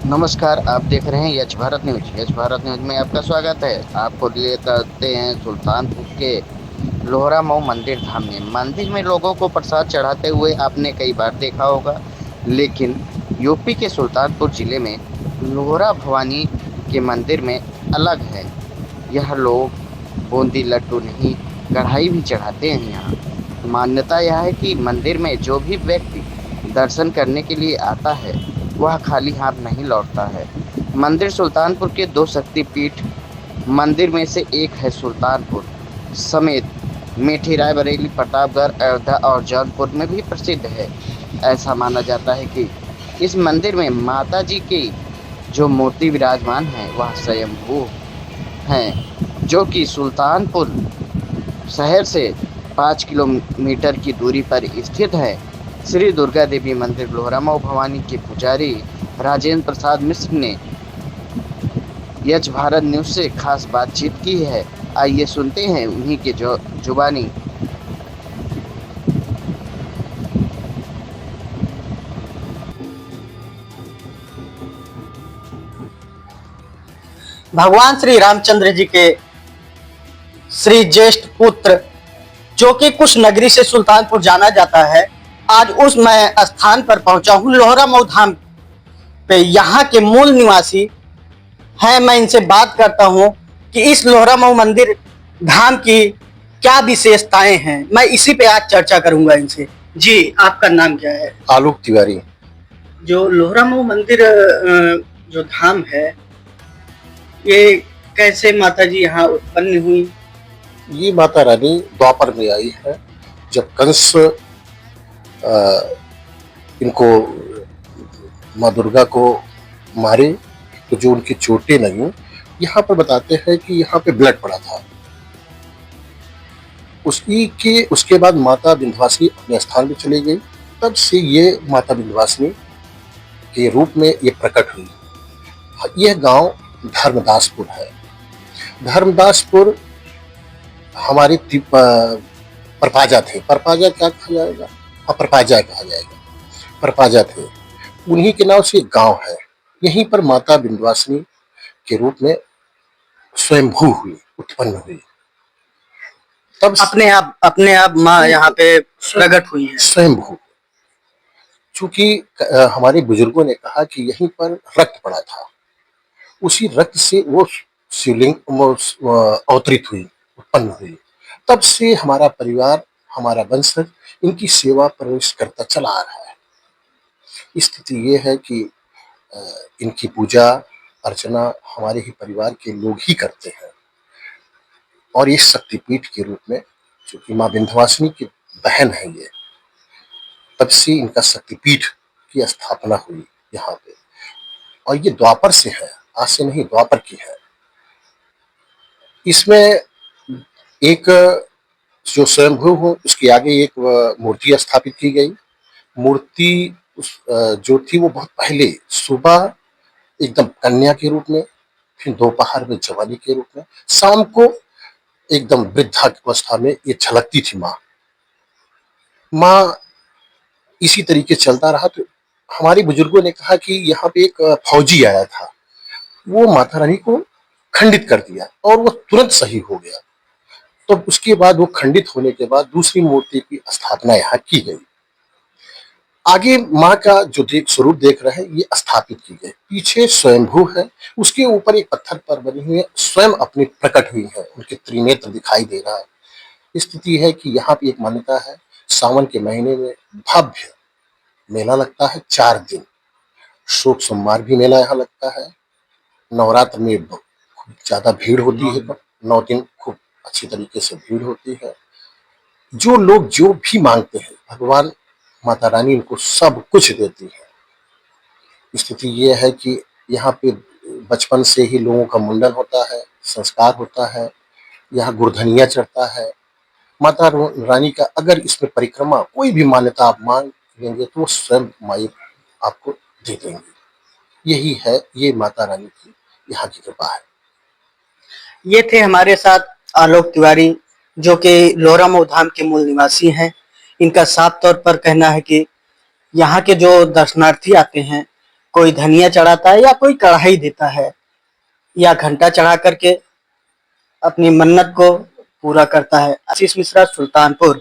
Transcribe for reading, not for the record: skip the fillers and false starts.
नमस्कार, आप देख रहे हैं यच भारत न्यूज। यच भारत न्यूज में आपका स्वागत है। आपको लिए करते हैं सुल्तानपुर के लोहरा मऊ मंदिर धाम में। मंदिर में लोगों को प्रसाद चढ़ाते हुए आपने कई बार देखा होगा, लेकिन यूपी के सुल्तानपुर जिले में लोहरा भवानी के मंदिर में अलग है। यह लोग बूंदी लड्डू नहीं, कढ़ाई भी चढ़ाते हैं। यहाँ मान्यता यह है कि मंदिर में जो भी व्यक्ति दर्शन करने के लिए आता है वह खाली हाथ नहीं लौटता है। मंदिर सुल्तानपुर के दो शक्तिपीठ मंदिर में से एक है। सुल्तानपुर समेत मेठी, रायबरेली, प्रतापगढ़, अयोध्या और जौनपुर में भी प्रसिद्ध है। ऐसा माना जाता है कि इस मंदिर में माता जी की जो मूर्ति विराजमान है वह स्वयंभू हैं, जो कि सुल्तानपुर शहर से 5 किलोमीटर की दूरी पर स्थित है। श्री दुर्गा देवी मंदिर लोहरा मऊ भवानी के पुजारी राजेंद्र प्रसाद मिश्र ने यच भारत न्यूज से खास बातचीत की है। आइए सुनते हैं उन्हीं के जुबानी। भगवान श्री रामचंद्र जी के श्री ज्येष्ठ पुत्र जो कि कुश नगरी से सुल्तानपुर जाना जाता है, आज उस मैं स्थान पर पहुंचा हूं लोहरा मऊ धाम पे। यहाँ के मूल निवासी हैं, मैं इनसे बात करता हूं कि इस लोहरा मऊ मंदिर धाम की क्या विशेषताएं हैं। मैं इसी पे आज चर्चा करूंगा इनसे। जी, आपका नाम क्या है? आलोक तिवारी। जो लोहरा मऊ मंदिर जो धाम है, ये कैसे माता जी यहाँ उत्पन्न हुई? ये माता रानी द्वापर में आई है। जब कंस इनको माँ दुर्गा को मारे तो जो उनकी चोटें लगी, यहाँ पर बताते हैं कि यहाँ पे ब्लड पड़ा था। उसके बाद माता विंध्यवासिनी अपने स्थान पे चली गई। तब से ये माता विंध्यवासिनी के रूप में ये प्रकट हुई। यह गांव धर्मदासपुर है। धर्मदासपुर हमारे परपाजा थे। परपाजा क्या कहा जाएगा? हाँ, परपाजा कहा जाएगा। परपाजा थे, उन्हीं के नाम से एक गांव है। यहीं पर माता विंध्यवासिनी के रूप में स्वयंभू हुई, उत्पन्न हुई। तब अपने आप माँ यहाँ पे प्रकट हुई है, स्वयंभू। चूंकि हमारे बुजुर्गों ने कहा कि यहीं पर रक्त पड़ा था, उसी रक्त से वो शिवलिंग अवतरित हुई, उत्पन्न हुई। तब से हमारा परिवार, हमारा वंशज इनकी सेवा परवरिश करता चला आ रहा है। स्थिति ये है कि इनकी पूजा अर्चना हमारे ही परिवार के लोग ही करते हैं। और इस शक्तिपीठ के रूप में, चूंकि माँ विंध्यवासिनी की बहन है ये, तब से इनका शक्तिपीठ की स्थापना हुई यहाँ पे। और ये द्वापर से है, आज से नहीं, द्वापर की है। इसमें एक जो स्वयंभू हो, उसके आगे एक मूर्ति स्थापित की गई। मूर्ति जो थी वो बहुत पहले सुबह एकदम कन्या के रूप में, फिर दोपहर में जवानी के रूप में, शाम को एकदम वृद्धावस्था में ये झलकती थी माँ। इसी तरीके चलता रहा। तो हमारे बुजुर्गों ने कहा कि यहाँ पे एक फौजी आया था, वो माता रानी को खंडित कर दिया और वो तुरंत सही हो गया। तो उसके बाद वो खंडित होने के बाद दूसरी मूर्ति की स्थापना यहाँ की गई। आगे माँ का जो स्वरूप देख रहे हैं, ये स्थापित की गई। पीछे स्वयंभू है, उसके ऊपर एक पत्थर पर बनी हुई है, स्वयं अपनी प्रकट हुई है, उनके त्रिनेत्र दिखाई दे रहा है। स्थिति है कि यहाँ पे एक मान्यता है, सावन के महीने में भव्य मेला लगता है 4 दिन। शोक सोमवार भी मेला यहाँ लगता है। नवरात्र में खूब ज्यादा भीड़ होती है, 9 दिन खूब अच्छी तरीके से भीड़ होती है। जो लोग जो भी मांगते हैं, भगवान माता रानी उनको सब कुछ देती है। स्थिति ये है कि यहाँ पे बचपन से ही लोगों का मुंडन होता है, संस्कार होता है, यहाँ गुरधनिया चढ़ता है। माता रानी का अगर इसमें परिक्रमा, कोई भी मान्यता आप मांग लेंगे तो वो स्वयं माई आपको दे देंगे। यही है, ये माता रानी की यहाँ की कृपा है। ये थे हमारे साथ आलोक तिवारी, जो कि लोहरा मऊ धाम के मूल निवासी हैं। इनका साफ तौर पर कहना है कि यहाँ के जो दर्शनार्थी आते हैं, कोई धनिया चढ़ाता है या कोई कढ़ाई देता है या घंटा चढ़ा करके अपनी मन्नत को पूरा करता है। आशीष मिश्रा, सुल्तानपुर।